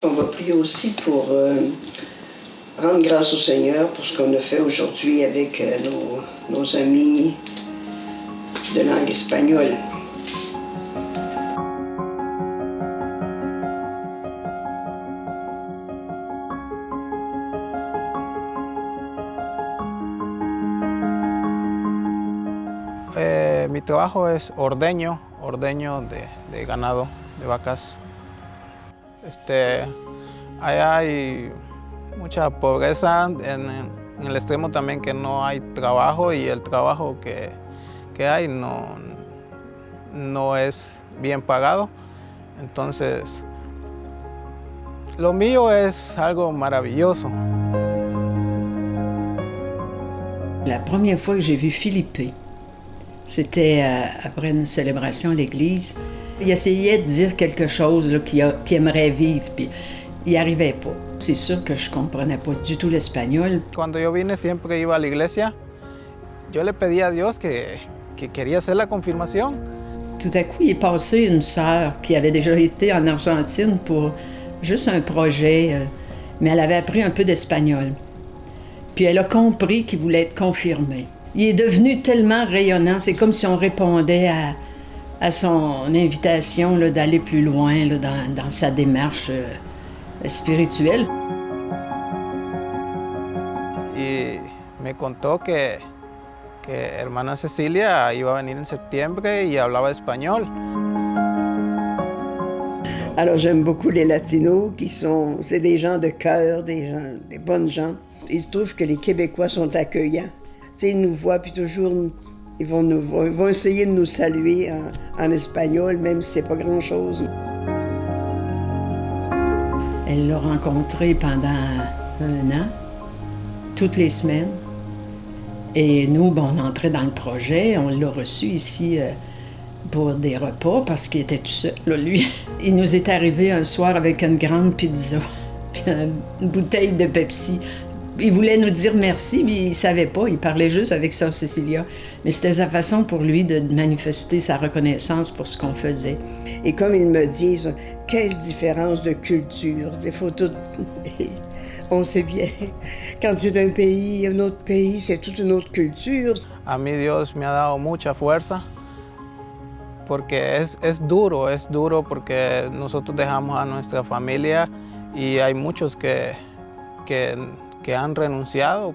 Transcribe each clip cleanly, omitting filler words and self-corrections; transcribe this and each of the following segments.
On va prier aussi pour rendre grâce au Seigneur pour ce qu'on a fait aujourd'hui avec nos amis de langue espagnole. Mi trabajo es ordeño de ganado, de vacas. Allá hay mucha pobreza, en el extremo también que no hay trabajo y el trabajo que hay no es bien pagado. Entonces, lo mío es algo maravilloso. La première fois que j'ai vu Philippe, c'était après une célébration à l'église. Il essayait de dire quelque chose qu'il aimerait vivre, puis il n'y arrivait pas. C'est sûr que je ne comprenais pas du tout l'espagnol. Cuando yo vine siempre iba a la iglesia. Yo le pedía a Dios que quería hacer la confirmación. Tout à coup, il est passé une sœur qui avait déjà été en Argentine pour juste un projet, mais elle avait appris un peu d'espagnol. Puis elle a compris qu'il voulait être confirmé. Il est devenu tellement rayonnant, c'est comme si on répondait à son invitation là, d'aller plus loin là, dans sa démarche spirituelle. Y me contó que hermana Cecilia iba a venir en septiembre y hablaba español. Alors j'aime beaucoup les Latinos c'est des gens de cœur, des bonnes gens. Ils trouvent que les Québécois sont accueillants. Tu sais, ils nous voient puis toujours ils vont essayer de nous saluer en espagnol, même si c'est pas grand-chose. Elle l'a rencontré pendant 1 an, toutes les semaines. Et nous, on entrait dans le projet, on l'a reçu ici pour des repas parce qu'il était tout seul. Là, lui, il nous est arrivé un soir avec une grande pizza, puis une bouteille de Pepsi. Il voulait nous dire merci, mais il ne savait pas. Il parlait juste avec Sœur Cécilia. Mais c'était sa façon pour lui de manifester sa reconnaissance pour ce qu'on faisait. Et comme ils me disent, quelle différence de culture. Des photos, on sait bien, quand c'est d'un pays à un autre pays, c'est toute une autre culture. A mí Dios me ha dado mucha fuerza porque es duro porque nosotros dejamos a nuestra familia y hay muchos que han renunciado.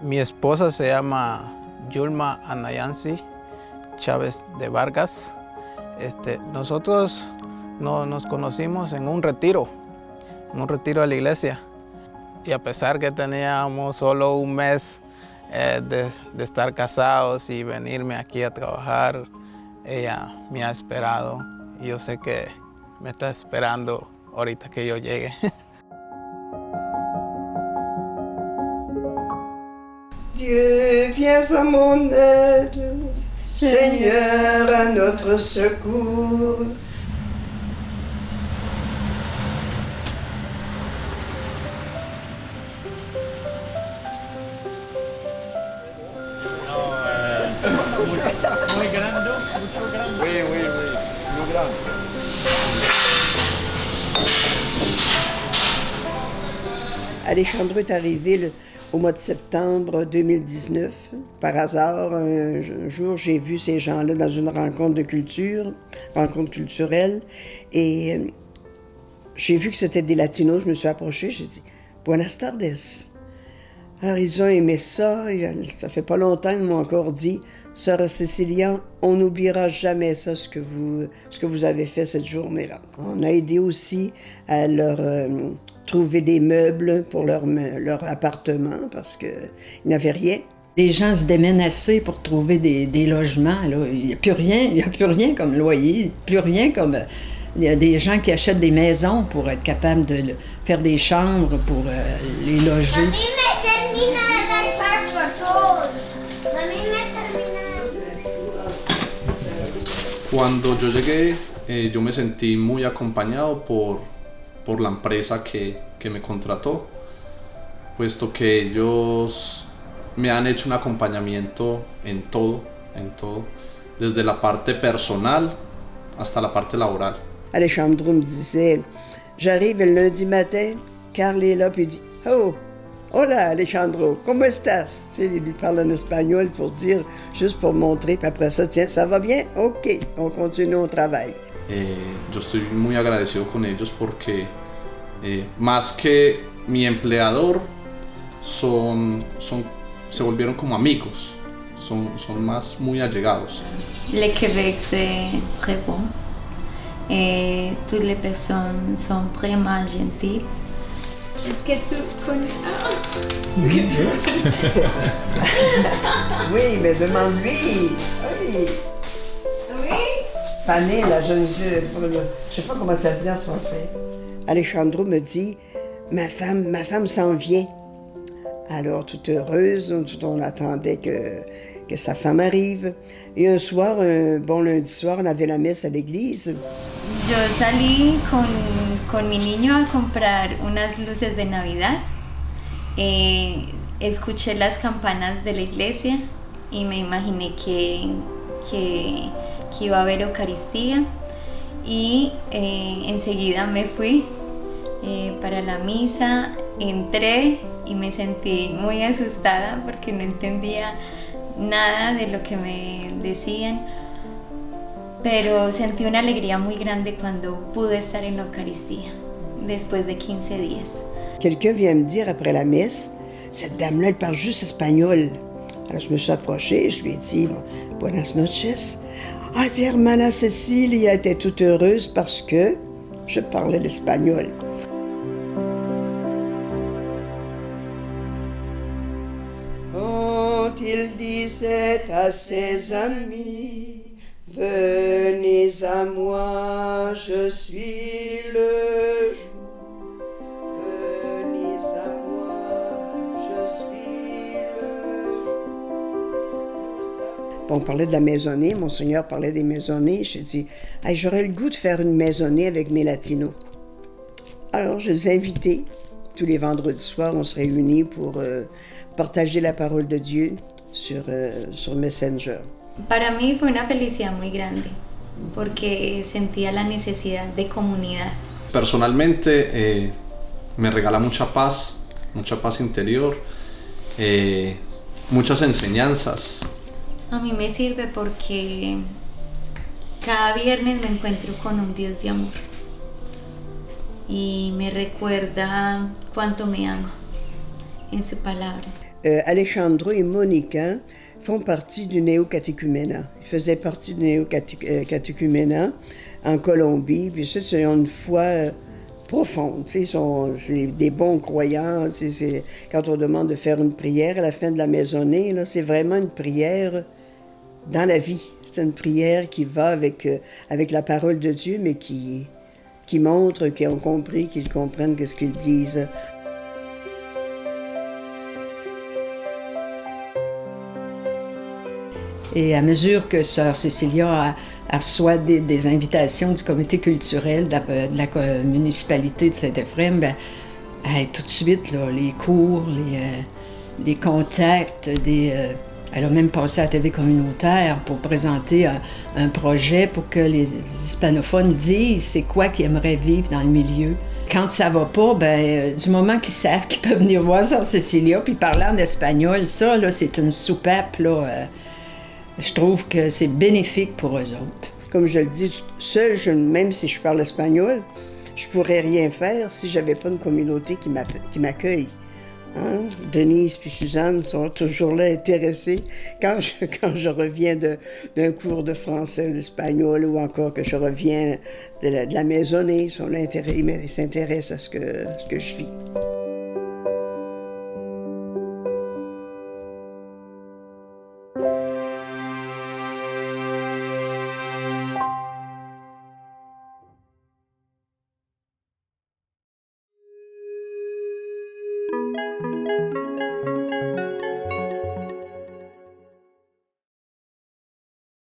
Mi esposa se llama Yulma Anayansi Chávez de Vargas. Nosotros nos conocimos en un retiro de la iglesia. Y a pesar que teníamos solo un mes de estar casados y venirme aquí a trabajar, ella me ha esperado. Y yo sé que me está esperando ahorita que yo llegue. Dieu, viens à mon aide, Seigneur, à notre secours. Muy grande, mucho grande. Oui, muy grande. Alejandro est arrivé au mois de septembre 2019. Par hasard, un jour, j'ai vu ces gens-là dans une rencontre culturelle, et j'ai vu que c'était des Latinos. Je me suis approchée, j'ai dit « Buenas tardes ». Alors, ils ont aimé ça. Ça fait pas longtemps qu'ils m'ont encore dit « Sœur Cécilia, on n'oubliera jamais ça, ce que vous avez fait cette journée-là ». On a aidé aussi à leur trouver des meubles pour leur appartement parce qu'ils n'avaient rien. Les gens se démènent assez pour trouver des logements. Là. Il n'y a plus rien comme loyer, plus rien comme... Il y a des gens qui achètent des maisons pour être capables de faire des chambres pour les loger. Cuando yo llegué, yo me sentí muy acompañado por la empresa que me contrató, puesto que ellos me han hecho un acompañamiento en todo, desde la parte personal hasta la parte laboral. Alejandro me disait, J'arrive le lundi matin, Carl est là, puis il dit « Oh, hola Alejandro, ¿cómo estás? » Tu sais, il lui parle en espagnol pour dire, juste pour montrer, puis après ça, tiens, ça va bien? OK, on continue, on travaille. Yo estoy muy agradecido con ellos porque más que mi empleador, se volvieron como amigos, son más muy allegados. Le Québec, c'est très bon. Et toutes les personnes sont vraiment gentilles. Est-ce que tu connais? Oui, mais demande-lui. Oui. Oui. Fanny, la jeune fille, je sais pas comment ça se dit en français. Alejandro me dit, ma femme s'en vient. Alors, toute heureuse, on attendait que sa femme arrive. Et un soir, un bon lundi soir, on avait la messe à l'église. Yo salí con mi niño a comprar unas luces de Navidad. Escuché las campanas de la iglesia y me imaginé que iba a haber Eucaristía y enseguida me fui para la misa, entré y me sentí muy asustada porque no entendía nada de lo que me decían, pero sentí una alegría muy grande cuando pude estar en la Eucaristía después de 15 días. Quelqu'un vient me dire après la messe, cette dame-là, elle parle juste espagnol. Alors je me suis approchée, je lui ai dit, buenas noches. Ah, c'est hermana Cecilia, était toute heureuse parce que je parlais l'espagnol. Quand il disait à ses amis, venez à moi, je suis le jour. Venez à moi, je suis le jour. Bon, on parlait de la maisonnée, Monseigneur parlait des maisonnées. J'ai dit, hey, j'aurais le goût de faire une maisonnée avec mes latinos. Alors, je les ai invités. Tous les vendredis soirs, on se réunit pour partager la parole de Dieu sur Messenger. Para mí fue una felicidad muy grande porque sentía la necesidad de comunidad. Personalmente me regala mucha paz interior, muchas enseñanzas. A mí me sirve porque cada viernes me encuentro con un Dios de amor y me recuerda cuánto me ama en su palabra. Alejandro et Monica font partie du néo-catéchuménat. Ils faisaient partie du néo-catéchuménat en Colombie, puis ça, c'est une foi profonde. C'est des bons croyants. Quand on demande de faire une prière à la fin de la maisonnée, là, c'est vraiment une prière dans la vie. C'est une prière qui va avec la parole de Dieu, mais qui montre qu'ils ont compris, qu'ils comprennent ce qu'ils disent. Et à mesure que Sœur Cécilia reçoit des invitations du comité culturel de la municipalité de Saint-Éphrem, ben, tout de suite, là, les cours, les contacts, elle a même passé à la TV communautaire pour présenter un projet pour que les hispanophones disent c'est quoi qu'ils aimeraient vivre dans le milieu. Quand ça va pas, ben, du moment qu'ils savent qu'ils peuvent venir voir Sœur Cécilia puis parler en espagnol, ça, là, c'est une soupape, là. Je trouve que c'est bénéfique pour eux autres. Comme je le dis, seule, même si je parle espagnol, je pourrais rien faire si j'avais pas une communauté qui m'accueille. Hein? Denise puis Suzanne sont toujours là intéressées quand je reviens d'un cours de français ou d'espagnol ou encore que je reviens de la maisonnée. Ils sont là ils s'intéressent à ce que je vis.